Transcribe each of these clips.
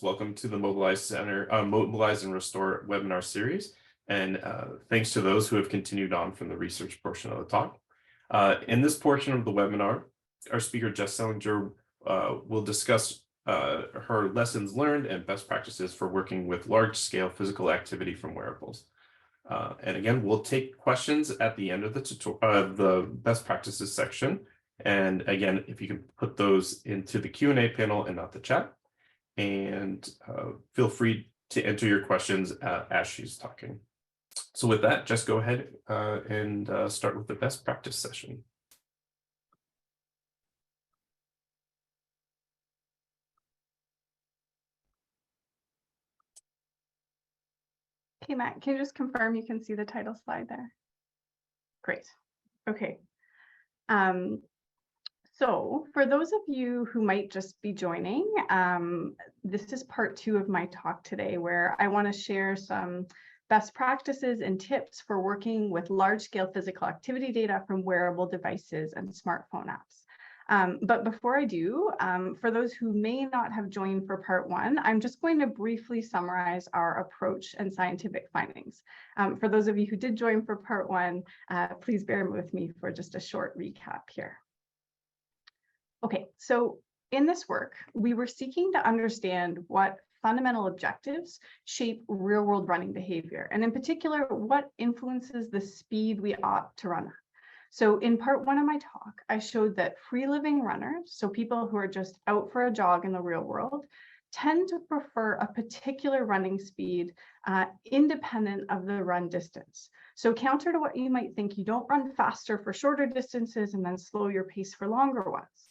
Welcome to the Mobilize and Restore webinar series. And thanks to those who have continued on from the research portion of the talk. In this portion of the webinar, our speaker, Jess Selinger, will discuss her lessons learned and best practices for working with large-scale physical activity from wearables. And again, we'll take questions at the end of the best practices section. And again, if you can put those into the Q&A panel and not the chat. And feel free to enter your questions as she's talking. So with that, just go ahead and start with the best practice session. Okay, Matt, can you just confirm you can see the title slide there? Great. Okay. So for those of you who might just be joining, this is part 2 of my talk today, where I want to share some best practices and tips for working with large-scale physical activity data from wearable devices and smartphone apps. But before I do, for those who may not have joined for part 1, I'm just going to briefly summarize our approach and scientific findings. For those of you who did join for part 1, please bear with me for just a short recap here. Okay, so in this work, we were seeking to understand what fundamental objectives shape real-world running behavior, and in particular, what influences the speed we ought to run at. So in part 1 of my talk, I showed that free-living runners, so people who are just out for a jog in the real world, tend to prefer a particular running speed independent of the run distance. So counter to what you might think, you don't run faster for shorter distances and then slow your pace for longer ones.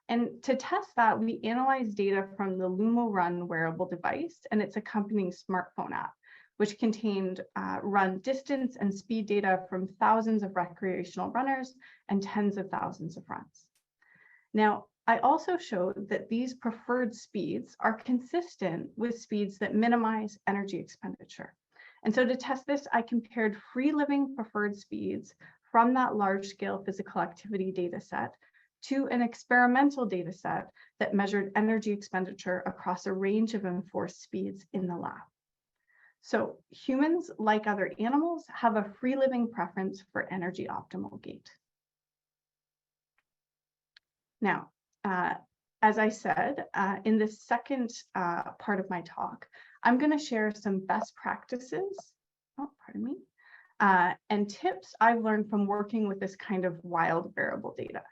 And to test that, we analyzed data from the Lumo Run wearable device and its accompanying smartphone app, which contained run distance and speed data from thousands of recreational runners and tens of thousands of runs. Now, I also showed that these preferred speeds are consistent with speeds that minimize energy expenditure. And so to test this, I compared free-living preferred speeds from that large-scale physical activity data set to an experimental data set that measured energy expenditure across a range of enforced speeds in the lab. So humans, like other animals, have a free-living preference for energy optimal gait. Now, as I said, in the second part of my talk, I'm going to share some best practices, and tips I've learned from working with this kind of wild wearable data.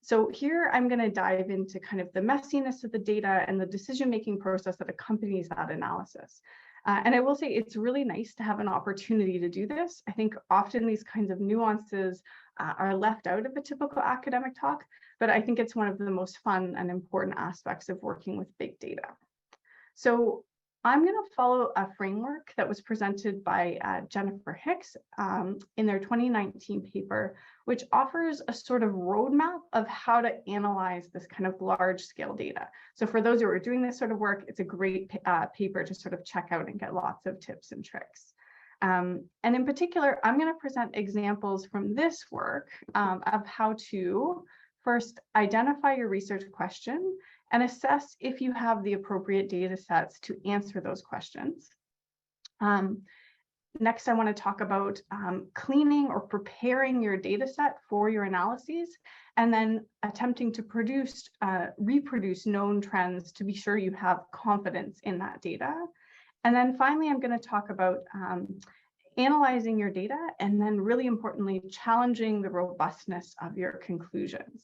So here I'm going to dive into kind of the messiness of the data and the decision-making process that accompanies that analysis. And I will say it's really nice to have an opportunity to do this. I think often these kinds of nuances are left out of a typical academic talk, but I think it's one of the most fun and important aspects of working with big data. So I'm going to follow a framework that was presented by Jennifer Hicks in their 2019 paper, which offers a sort of roadmap of how to analyze this kind of large scale data. So for those who are doing this sort of work, it's a great paper to sort of check out and get lots of tips and tricks. And in particular, I'm going to present examples from this work of how to first identify your research question and assess if you have the appropriate data sets to answer those questions. Next, I want to talk about cleaning or preparing your data set for your analyses, and then attempting to reproduce known trends to be sure you have confidence in that data. And then finally, I'm going to talk about analyzing your data, and then really importantly, challenging the robustness of your conclusions.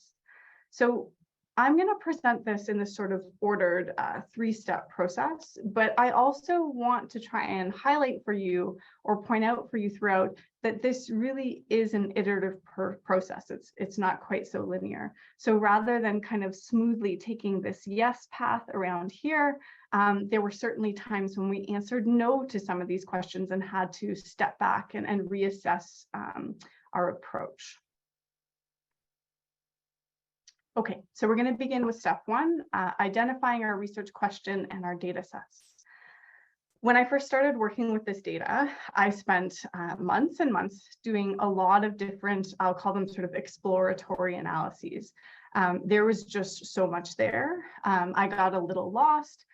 So I'm going to present this in this sort of ordered 3-step process, but I also want to try and highlight for you or point out for you throughout that this really is an iterative process. It's not quite so linear. So rather than kind of smoothly taking this yes path around here, there were certainly times when we answered no to some of these questions and had to step back and reassess our approach. Okay, so we're going to begin with step 1, identifying our research question and our data sets. When I first started working with this data, I spent months and months doing a lot of different, I'll call them sort of exploratory analyses. There was just so much there. I got a little lost.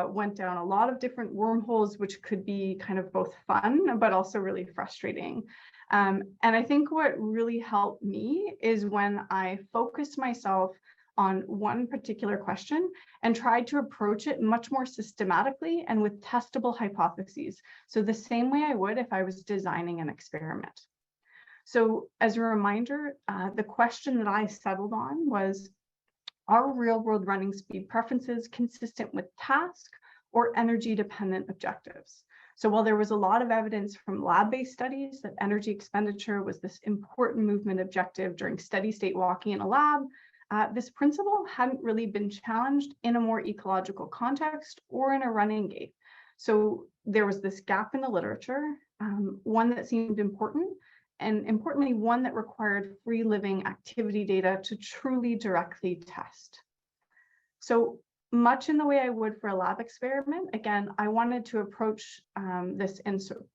went down a lot of different wormholes, which could be kind of both fun, but also really frustrating. And I think what really helped me is when I focused myself on one particular question and tried to approach it much more systematically and with testable hypotheses. So the same way I would if I was designing an experiment. So as a reminder, the question that I settled on was, are real-world running speed preferences consistent with task or energy-dependent objectives? So while there was a lot of evidence from lab-based studies that energy expenditure was this important movement objective during steady-state walking in a lab, this principle hadn't really been challenged in a more ecological context or in a running gait. So there was this gap in the literature, one that seemed important, and importantly, one that required free living activity data to truly directly test. So much in the way I would for a lab experiment, again, I wanted to approach this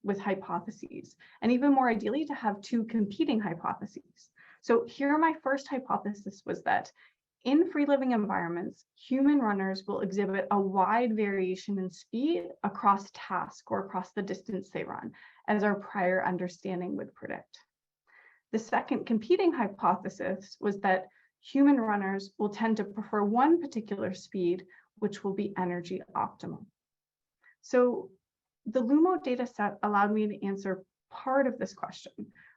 with hypotheses, and even more ideally to have two competing hypotheses. So here my first hypothesis was that in free living environments, human runners will exhibit a wide variation in speed across task or across the distance they run, as our prior understanding would predict. The second competing hypothesis was that human runners will tend to prefer one particular speed, which will be energy optimal. So the LUMO data set allowed me to answer part of this question.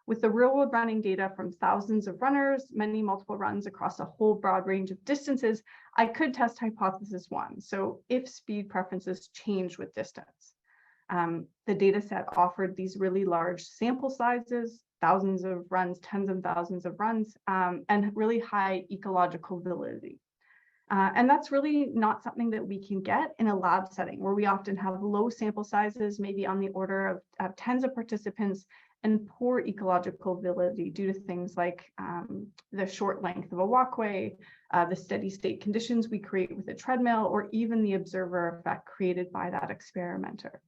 With the real world running data from thousands of runners, many multiple runs across a whole broad range of distances, I could test hypothesis one. So if speed preferences change with distance. The data set offered these really large sample sizes, thousands of runs, tens of thousands of runs, and really high ecological validity. And that's really not something that we can get in a lab setting where we often have low sample sizes, maybe on the order of tens of participants, and poor ecological validity due to things like the short length of a walkway, the steady state conditions we create with a treadmill, or even the observer effect created by that experimenter.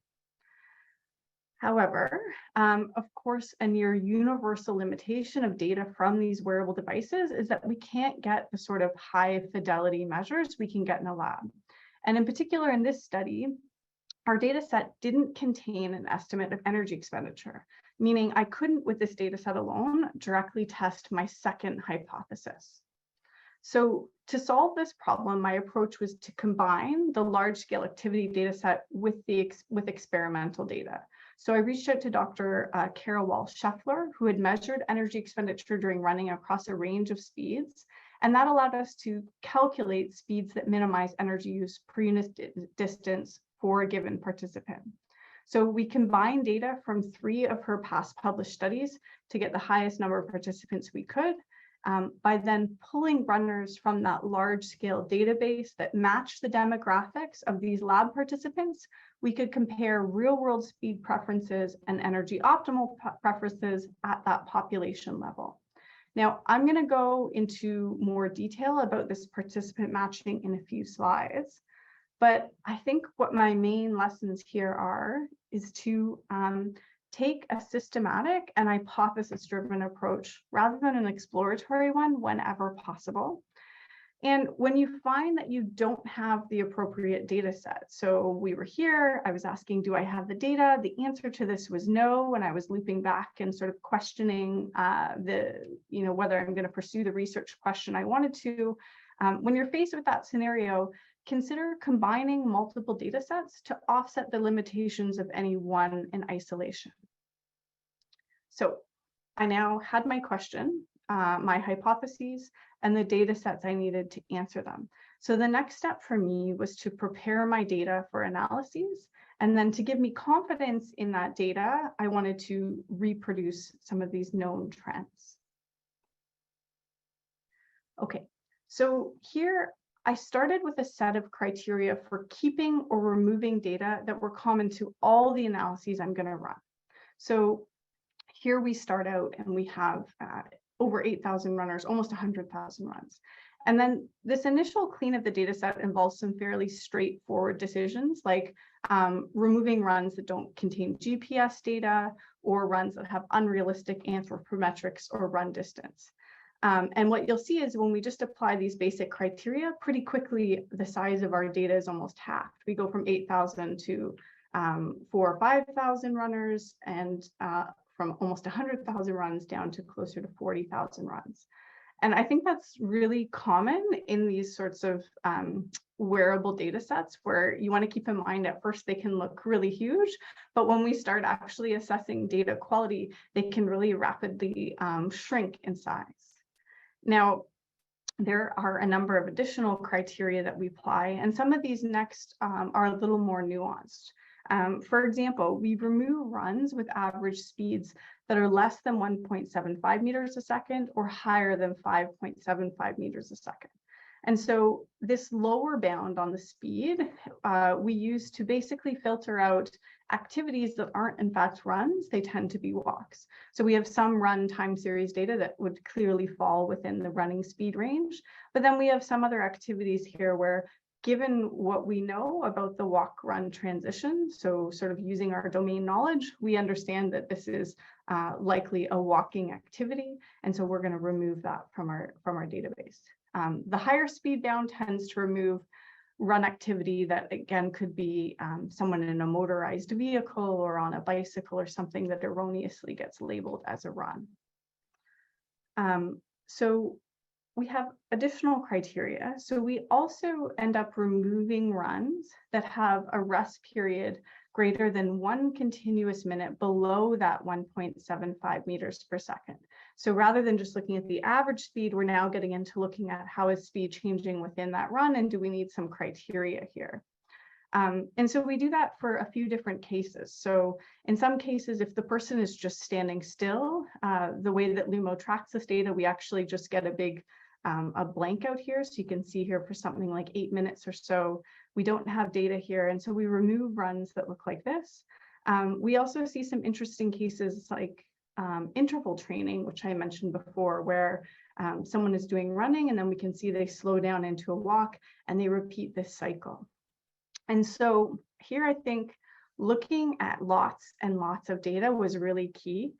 However, of course, a near universal limitation of data from these wearable devices is that we can't get the sort of high fidelity measures we can get in a lab. And in particular, in this study, our data set didn't contain an estimate of energy expenditure, meaning I couldn't, with this data set alone, directly test my second hypothesis. So to solve this problem, my approach was to combine the large-scale activity data set with experimental data. So I reached out to Dr. Carol Walsh-Scheffler, who had measured energy expenditure during running across a range of speeds, and that allowed us to calculate speeds that minimize energy use per unit distance for a given participant. So we combined data from 3 of her past published studies to get the highest number of participants we could, by then pulling runners from that large-scale database that matched the demographics of these lab participants. We could compare real-world speed preferences and energy optimal preferences at that population level. Now, I'm going to go into more detail about this participant matching in a few slides, but I think what my main lessons here is to take a systematic and hypothesis-driven approach rather than an exploratory one whenever possible. And when you find that you don't have the appropriate data set, so we were here, I was asking, do I have the data? The answer to this was no, when I was looping back and sort of questioning whether I'm going to pursue the research question I wanted to. When you're faced with that scenario, consider combining multiple data sets to offset the limitations of any one in isolation. So I now had my question, my hypotheses, and the data sets I needed to answer them. So the next step for me was to prepare my data for analyses. And then to give me confidence in that data, I wanted to reproduce some of these known trends. Okay, so here I started with a set of criteria for keeping or removing data that were common to all the analyses I'm going to run. So here we start out and we have over 8,000 runners, almost 100,000 runs. And then this initial clean of the data set involves some fairly straightforward decisions like removing runs that don't contain GPS data or runs that have unrealistic anthropometrics or run distance. And what you'll see is when we just apply these basic criteria, pretty quickly, the size of our data is almost halved. We go from 8,000 to 4,000 or 5,000 runners, and from almost 100,000 runs down to closer to 40,000 runs. And I think that's really common in these sorts of wearable data sets, where you want to keep in mind at first they can look really huge, but when we start actually assessing data quality, they can really rapidly shrink in size. Now, there are a number of additional criteria that we apply, and some of these next are a little more nuanced. For example, we remove runs with average speeds that are less than 1.75 meters a second or higher than 5.75 meters a second. And so this lower bound on the speed, we use to basically filter out activities that aren't in fact runs, they tend to be walks. So we have some run time series data that would clearly fall within the running speed range, but then we have some other activities here where, given what we know about the walk-run transition, so sort of using our domain knowledge, we understand that this is likely a walking activity, and so we're going to remove that from our database. The higher speed bound tends to remove run activity that, again, could be someone in a motorized vehicle or on a bicycle or something that erroneously gets labeled as a run. So we have additional criteria. So we also end up removing runs that have a rest period greater than 1 continuous minute below that 1.75 meters per second. So rather than just looking at the average speed, we're now getting into looking at how is speed changing within that run, and do we need some criteria here? And so we do that for a few different cases. So in some cases, if the person is just standing still, the way that Lumo tracks this data, we actually just get a blank out here. So you can see here for something like 8 minutes or so, we don't have data here. And so we remove runs that look like this. We also see some interesting cases like interval training, which I mentioned before, where someone is doing running and then we can see they slow down into a walk and they repeat this cycle. And so here, I think looking at lots and lots of data was really key.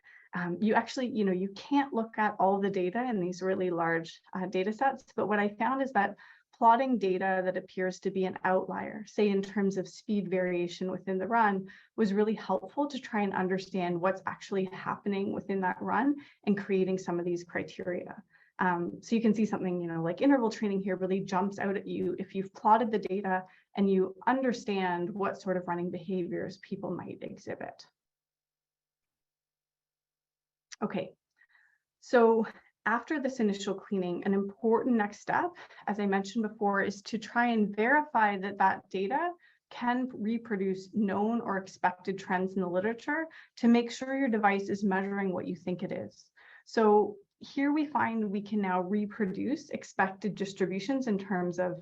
You actually, you can't look at all the data in these really large data sets, but what I found is that plotting data that appears to be an outlier, say in terms of speed variation within the run, was really helpful to try and understand what's actually happening within that run and creating some of these criteria. So you can see something, like interval training here really jumps out at you if you've plotted the data and you understand what sort of running behaviors people might exhibit. Okay, so after this initial cleaning, an important next step, as I mentioned before, is to try and verify that that data can reproduce known or expected trends in the literature to make sure your device is measuring what you think it is. So here we find we can now reproduce expected distributions in terms of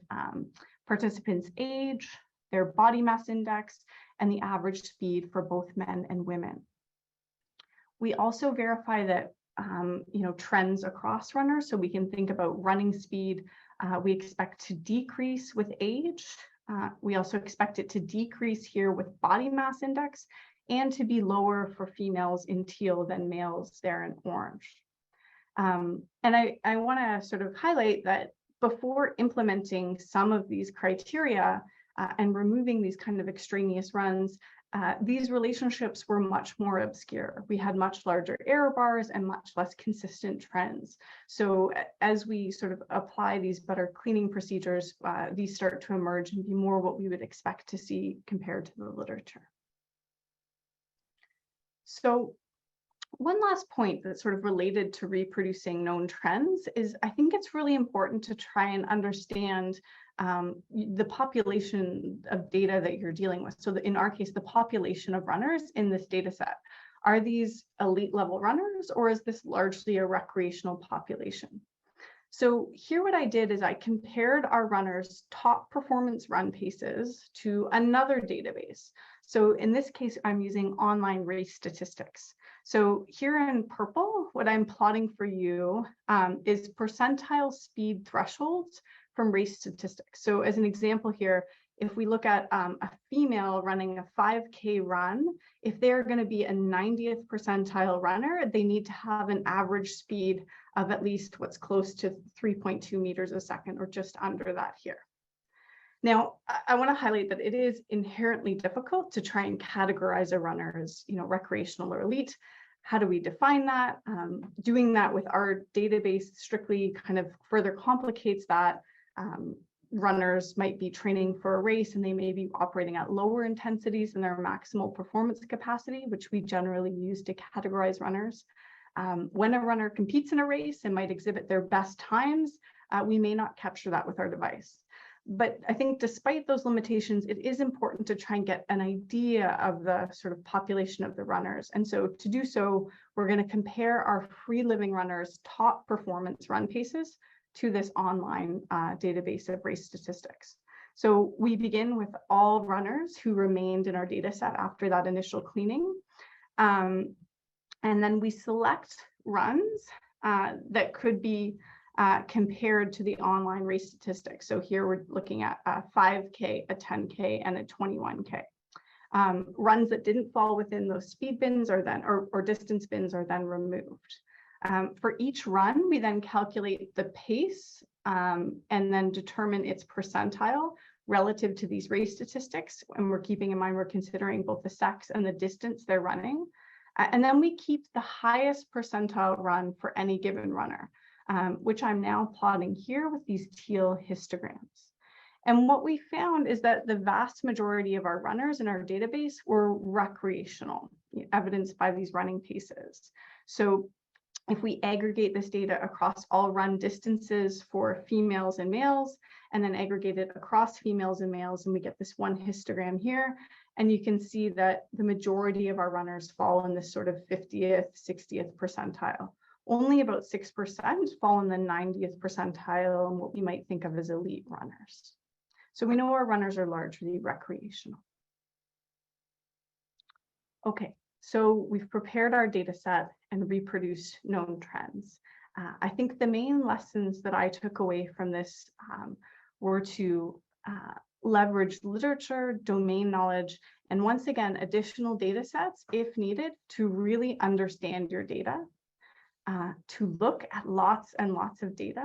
participants' age, their body mass index, and the average speed for both men and women. We also verify that trends across runners, so we can think about running speed. We expect to decrease with age. We also expect it to decrease here with body mass index, and to be lower for females in teal than males there in orange. And I want to sort of highlight that before implementing some of these criteria and removing these kind of extraneous runs, these relationships were much more obscure. We had much larger error bars and much less consistent trends. So as we sort of apply these better cleaning procedures, these start to emerge and be more what we would expect to see compared to the literature. So one last point that's sort of related to reproducing known trends is I think it's really important to try and understand the population of data that you're dealing with. So in our case, the population of runners in this data set. Are these elite level runners, or is this largely a recreational population? So here what I did is I compared our runners' top performance run paces to another database. So in this case, I'm using online race statistics. So here in purple, what I'm plotting for you is percentile speed thresholds from race statistics. So as an example here, if we look at a female running a 5K run, if they're going to be a 90th percentile runner, they need to have an average speed of at least what's close to 3.2 meters a second, or just under that here. Now, I want to highlight that it is inherently difficult to try and categorize a runner as, recreational or elite. How do we define that? Doing that with our database strictly kind of further complicates that. Runners might be training for a race and they may be operating at lower intensities than their maximal performance capacity, which we generally use to categorize runners. When a runner competes in a race and might exhibit their best times, we may not capture that with our device. But I think despite those limitations, it is important to try and get an idea of the sort of population of the runners. And so to do so, we're going to compare our free living runners' top performance run paces to this online database of race statistics. So we begin with all runners who remained in our data set after that initial cleaning. And then we select runs that could be compared to the online race statistics. So here we're looking at a 5K, a 10K, and a 21K. Runs that didn't fall within those speed bins are then, or distance bins are then removed. For each run, we then calculate the pace and then determine its percentile relative to these race statistics. And we're keeping in mind, we're considering both the sex and the distance they're running. And then we keep the highest percentile run for any given runner, which I'm now plotting here with these teal histograms. And what we found is that the vast majority of our runners in our database were recreational, evidenced by these running paces. So if we aggregate this data across all run distances for females and males, and then aggregate it across females and males, and we get this one histogram here, and you can see that the majority of our runners fall in this sort of 50th, 60th percentile. Only about 6% fall in the 90th percentile and what we might think of as elite runners. So we know our runners are largely recreational. Okay, so we've prepared our data set and reproduced known trends. I think the main lessons that I took away from this were to leverage literature, domain knowledge, and once again, additional data sets if needed to really understand your data. To look at lots and lots of data,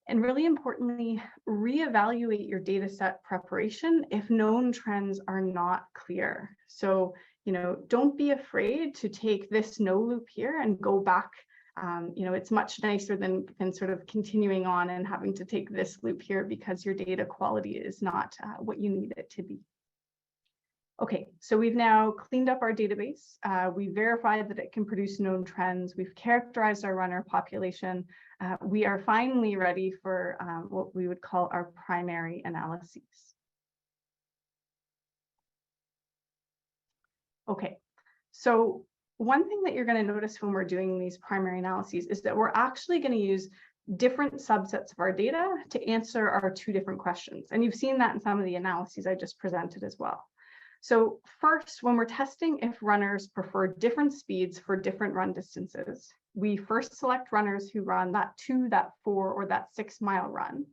and really importantly, reevaluate your data set preparation if known trends are not clear. So, don't be afraid to take this no loop here and go back. It's much nicer than sort of continuing on and having to take this loop here because your data quality is not what you need it to be. Okay, so we've now cleaned up our database. We verified that it can produce known trends. We've characterized our runner population. We are finally ready for what we would call our primary analyses. Okay, so one thing that you're going to notice when we're doing these primary analyses is that we're actually going to use different subsets of our data to answer our two different questions. And you've seen that in some of the analyses I just presented as well. So first, when we're testing if runners prefer different speeds for different run distances, we first select runners who run that 2, that 4, or that 6 mile run.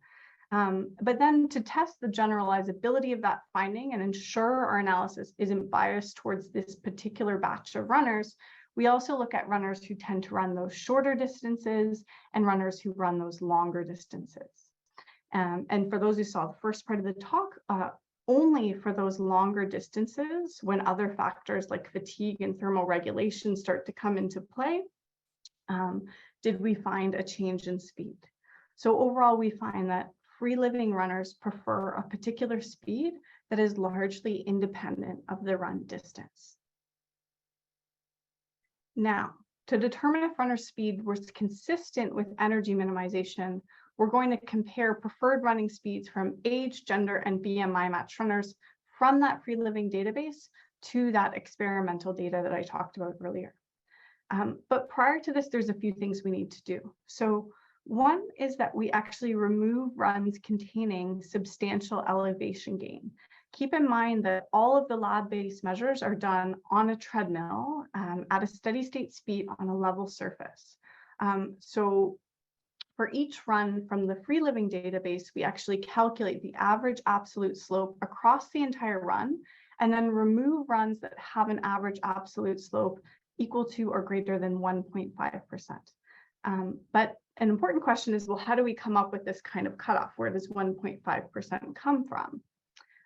But then to test the generalizability of that finding and ensure our analysis isn't biased towards this particular batch of runners, we also look at runners who tend to run those shorter distances and runners who run those longer distances. And for those who saw the first part of the talk, only for those longer distances, when other factors like fatigue and thermal regulation start to come into play, did we find a change in speed. So overall, we find that free living runners prefer a particular speed that is largely independent of the run distance. Now, to determine if runner speed was consistent with energy minimization, we're going to compare preferred running speeds from age, gender, and BMI matched runners from that free living database to that experimental data that I talked about earlier. But prior to this, there's a few things we need to do. So one is that we actually remove runs containing substantial elevation gain. Keep in mind that all of the lab-based measures are done on a treadmill at a steady state speed on a level surface. So For each run from the free living database, we actually calculate the average absolute slope across the entire run, and then remove runs that have an average absolute slope equal to or greater than 1.5%. But an important question is, well, how do we come up with this kind of cutoff? Where does 1.5% come from?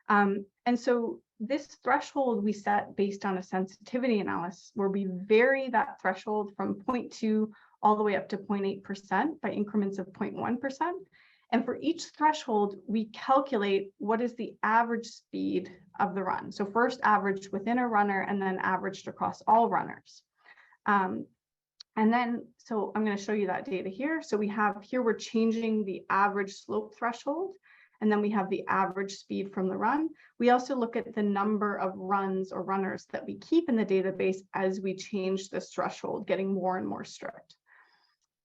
And so this threshold we set based on a sensitivity analysis where we vary that threshold from 0.2 all the way up to 0.8% by increments of 0.1%. And for each threshold, we calculate what is the average speed of the run. So first averaged within a runner and then averaged across all runners. And then, so I'm going to show you that data here. So we have here, we're changing the average slope threshold, and then we have the average speed from the run. We also look at the number of runs or runners that we keep in the database as we change this threshold, getting more and more strict.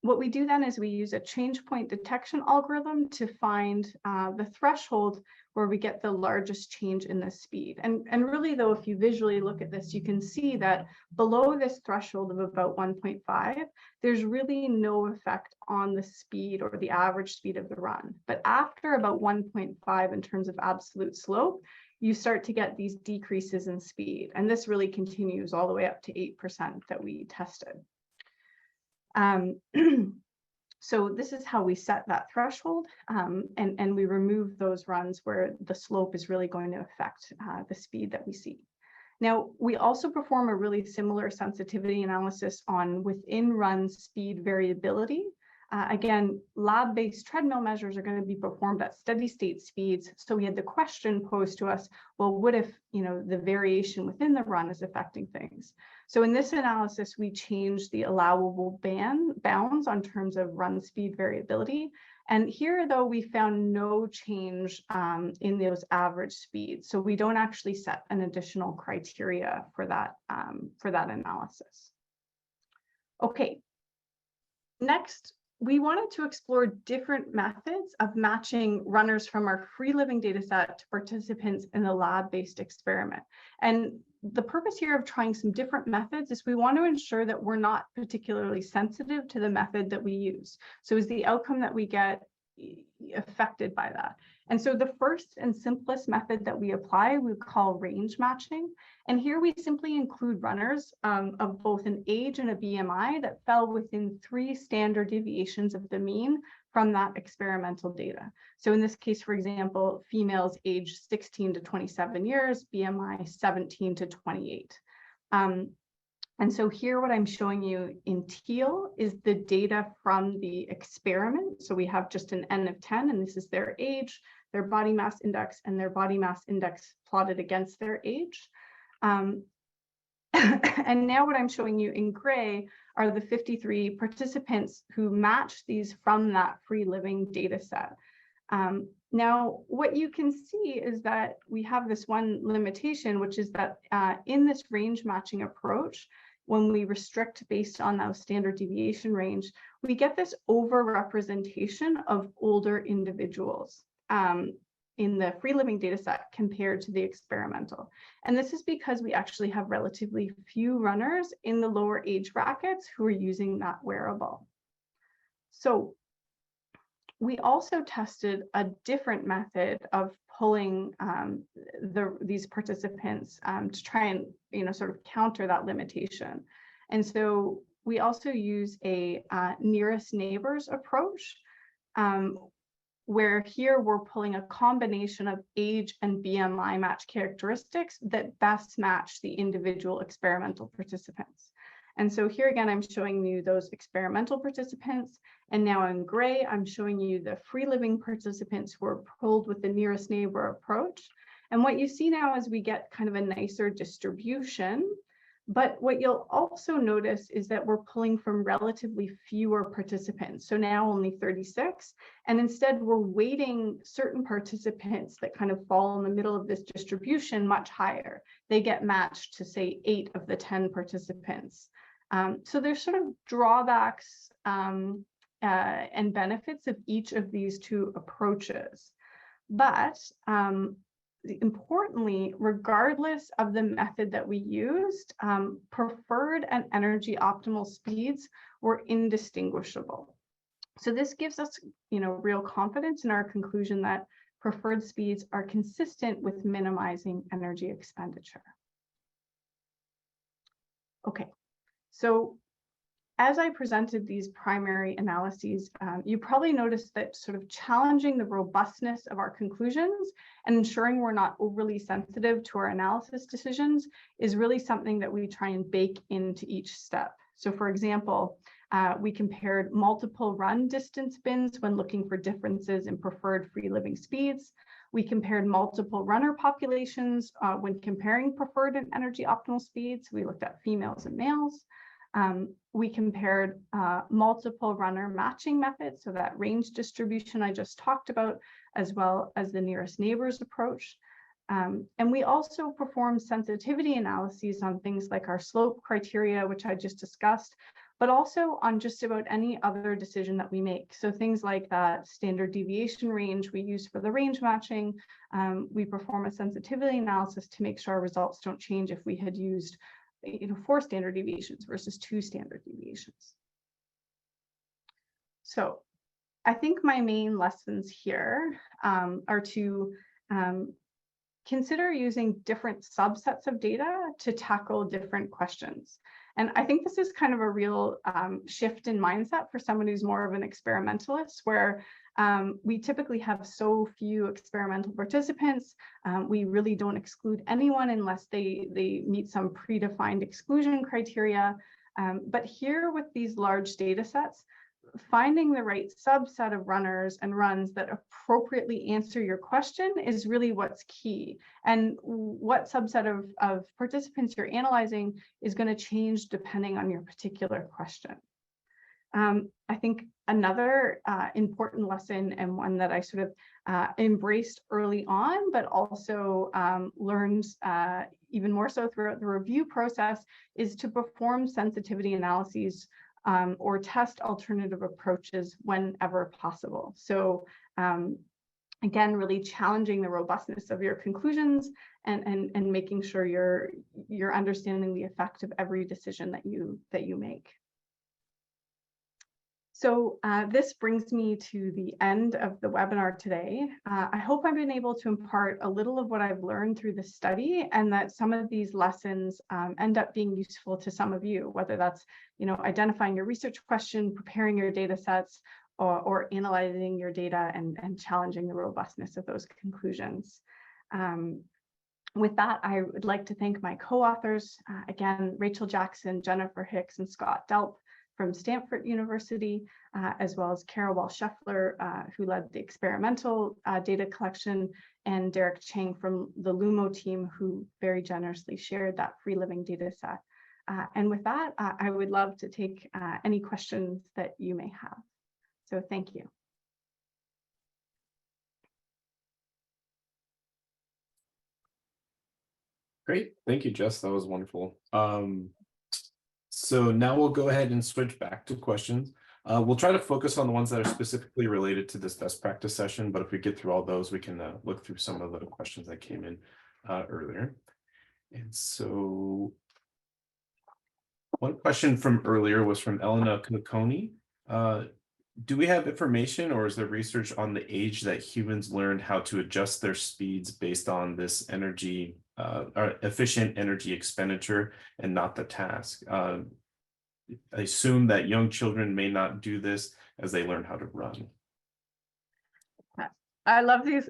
What we do then is we use a change point detection algorithm to find the threshold where we get the largest change in the speed. And really, though, if you visually look at this, you can see that below this threshold of about 1.5, there's really no effect on the speed or the average speed of the run. But after about 1.5 in terms of absolute slope, you start to get these decreases in speed. And this really continues all the way up to 8% that we tested. So this is how we set that threshold, and we remove those runs where the slope is really going to affect the speed that we see. Now, we also perform a really similar sensitivity analysis on within run speed variability. Again, lab-based treadmill measures are going to be performed at steady state speeds. So we had the question posed to us, well, what if, the variation within the run is affecting things? So in this analysis, we changed the allowable bounds on terms of run speed variability. And here, though, we found no change in those average speeds. So we don't actually set an additional criteria for that analysis. Okay, next, we wanted to explore different methods of matching runners from our free living data set to participants in the lab-based experiment. And the purpose here of trying some different methods is we want to ensure that we're not particularly sensitive to the method that we use. So is the outcome that we get affected by that? And so the first and simplest method that we apply, we call range matching. And here we simply include runners of both an age and a BMI that fell within 3 standard deviations of the mean from that experimental data. So in this case, for example, females aged 16 to 27 years, BMI 17 to 28. And so here, what I'm showing you in teal is the data from the experiment. So we have just an N of 10, and this is their age, their body mass index, and their body mass index plotted against their age. And now what I'm showing you in gray are the 53 participants who match these from that free living data set. Now, what you can see is that we have this one limitation, which is that in this range matching approach, when we restrict based on that standard deviation range, we get this overrepresentation of older individuals in the free living data set compared to the experimental. And this is because we actually have relatively few runners in the lower age brackets who are using that wearable. So we also tested a different method of pulling these participants to try and sort of counter that limitation. And so we also use a nearest neighbors approach, where here we're pulling a combination of age and BMI match characteristics that best match the individual experimental participants. And so here again, I'm showing you those experimental participants. And now in gray, I'm showing you the free living participants who are pulled with the nearest neighbor approach. And what you see now is we get kind of a nicer distribution. But what you'll also notice is that we're pulling from relatively fewer participants. So now only 36. And instead, we're weighting certain participants that kind of fall in the middle of this distribution much higher. They get matched to, say, 8 of the 10 participants. So there's sort of drawbacks and benefits of each of these 2 approaches. But importantly, regardless of the method that we used, preferred and energy optimal speeds were indistinguishable. So this gives us, real confidence in our conclusion that preferred speeds are consistent with minimizing energy expenditure. Okay, so as I presented these primary analyses, you probably noticed that sort of challenging the robustness of our conclusions and ensuring we're not overly sensitive to our analysis decisions is really something that we try and bake into each step. So for example, we compared multiple run distance bins when looking for differences in preferred free living speeds. We compared multiple runner populations when comparing preferred and energy optimal speeds. We looked at females and males. We compared multiple runner matching methods, so that range distribution I just talked about, as well as the nearest neighbors approach. And we also performed sensitivity analyses on things like our slope criteria, which I just discussed, but also on just about any other decision that we make. So things like that standard deviation range we use for the range matching. We perform a sensitivity analysis to make sure our results don't change if we had used 4 standard deviations versus 2 standard deviations. So I think my main lessons here are to consider using different subsets of data to tackle different questions. And I think this is kind of a real shift in mindset for someone who's more of an experimentalist, where we typically have so few experimental participants. We really don't exclude anyone unless they meet some predefined exclusion criteria. But here with these large data sets, finding the right subset of runners and runs that appropriately answer your question is really what's key. And what subset of participants you're analyzing is going to change depending on your particular question. I think another important lesson, and one that I sort of embraced early on, but also learned even more so throughout the review process, is to perform sensitivity analyses or test alternative approaches whenever possible. So again, really challenging the robustness of your conclusions and making sure you're understanding the effect of every decision that you make. So this brings me to the end of the webinar today. I hope I've been able to impart a little of what I've learned through the study, and that some of these lessons end up being useful to some of you, whether that's identifying your research question, preparing your data sets, or analyzing your data and challenging the robustness of those conclusions. With that, I would like to thank my co-authors, again, Rachel Jackson, Jennifer Hicks, and Scott Delp from Stanford University, as well as Carol Walsh-Scheffler, who led the experimental data collection, and Derek Chang from the LUMO team, who very generously shared that free living data set. And with that, I would love to take any questions that you may have. So thank you. Great, thank you, Jess. That was wonderful. So now we'll go ahead and switch back to questions. We'll try to focus on the ones that are specifically related to this best practice session, but if we get through all those, we can look through some of the questions that came in earlier. And so one question from earlier was from Elena Knukoni. Do we have information, or is there research on the age that humans learned how to adjust their speeds based on this energy, efficient energy expenditure, and not the task? I assume that young children may not do this as they learn how to run. I love these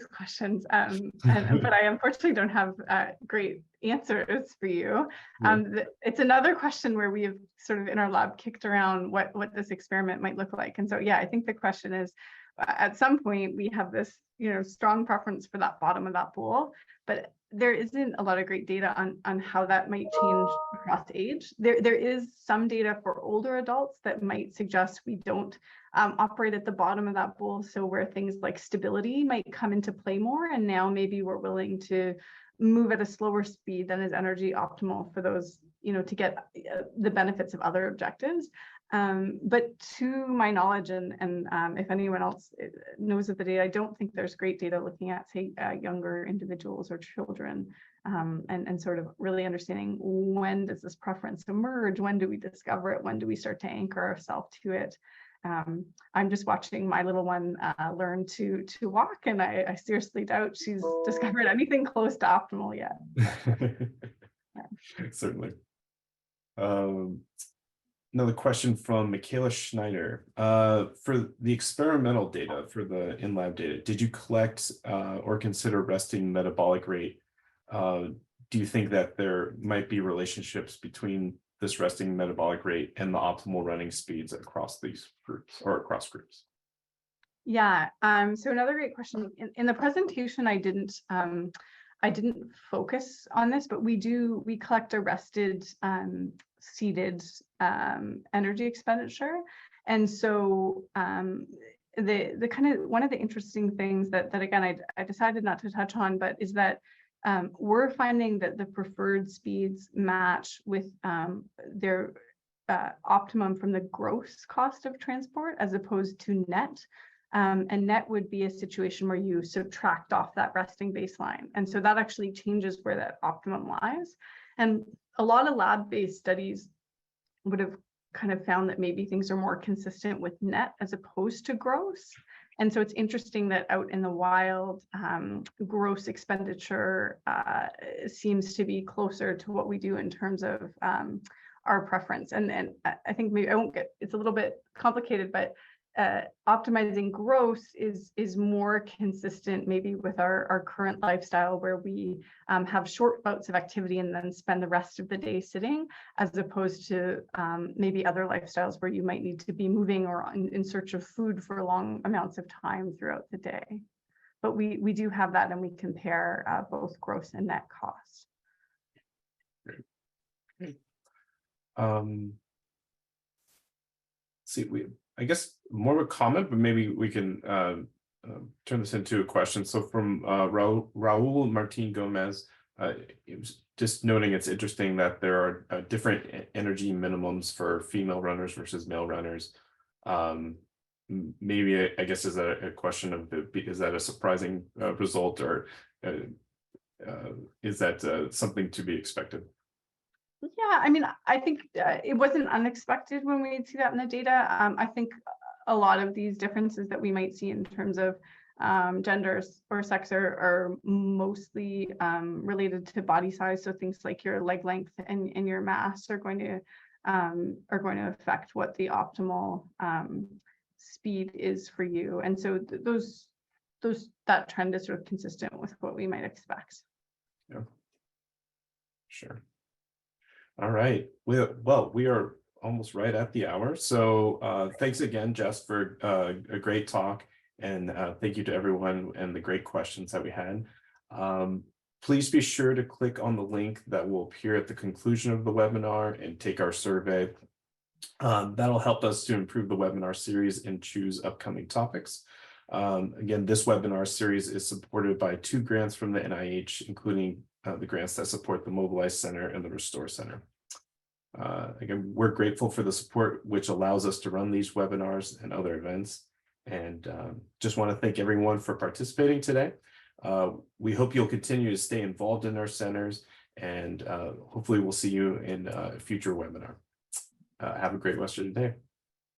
questions, but I unfortunately don't have great answers for you. It's another question where we have sort of in our lab kicked around what this experiment might look like. And so, yeah, I think the question is, at some point we have this, strong preference for that bottom of that bowl, but there isn't a lot of great data on how that might change across age. There is some data for older adults that might suggest we don't operate at the bottom of that bowl. So where things like stability might come into play more, and now maybe we're willing to move at a slower speed than is energy optimal for those, to get the benefits of other objectives. But to my knowledge, and if anyone else knows of the data, I don't think there's great data looking at, say, younger individuals or children, and sort of really understanding when does this preference emerge, when do we discover it, when do we start to anchor ourselves to it. I'm just watching my little one learn to walk, and I seriously doubt she's discovered anything close to optimal yet. Certainly. Another question from Michaela Schneider. For the experimental data, for the in-lab data, did you collect or consider resting metabolic rate? Do you think that there might be relationships between this resting metabolic rate and the optimal running speeds across these groups or across groups? Yeah, so another great question. In the presentation, I didn't focus on this, but we collect a rested seated energy expenditure. And so the kind of one of the interesting things that again I decided not to touch on, but is that we're finding that the preferred speeds match with their optimum from the gross cost of transport as opposed to net. And net would be a situation where you subtract off that resting baseline. And so that actually changes where that optimum lies. And a lot of lab-based studies would have kind of found that maybe things are more consistent with net as opposed to gross. And so it's interesting that out in the wild, gross expenditure seems to be closer to what we do in terms of our preference. And I think maybe I won't get, it's a little bit complicated, but optimizing gross is more consistent maybe with our current lifestyle, where we have short bouts of activity and then spend the rest of the day sitting, as opposed to maybe other lifestyles where you might need to be moving or in search of food for long amounts of time throughout the day. But we do have that, and we compare both gross and net costs. Great. See, I guess more of a comment, but maybe we can turn this into a question. So from Raul Martin Gomez, it was just noting it's interesting that there are different energy minimums for female runners versus male runners. Maybe I guess is that a question of is that a surprising result, or is that something to be expected? Yeah, I mean, I think it wasn't unexpected when we see that in the data. I think a lot of these differences that we might see in terms of genders or sex are mostly related to body size. So things like your leg length and your mass are going to affect what the optimal speed is for you. And so that trend is sort of consistent with what we might expect. Yeah, sure. All right. We are almost right at the hour. So thanks again, Jess, for a great talk. And thank you to everyone and the great questions that we had. Please be sure to click on the link that will appear at the conclusion of the webinar and take our survey. That'll help us to improve the webinar series and choose upcoming topics. Again, this webinar series is supported by 2 grants from the NIH, including the grants that support the Mobilize Center and the Restore Center. Again, we're grateful for the support which allows us to run these webinars and other events. And just want to thank everyone for participating today. We hope you'll continue to stay involved in our centers, and hopefully we'll see you in a future webinar. Have a great rest of your day.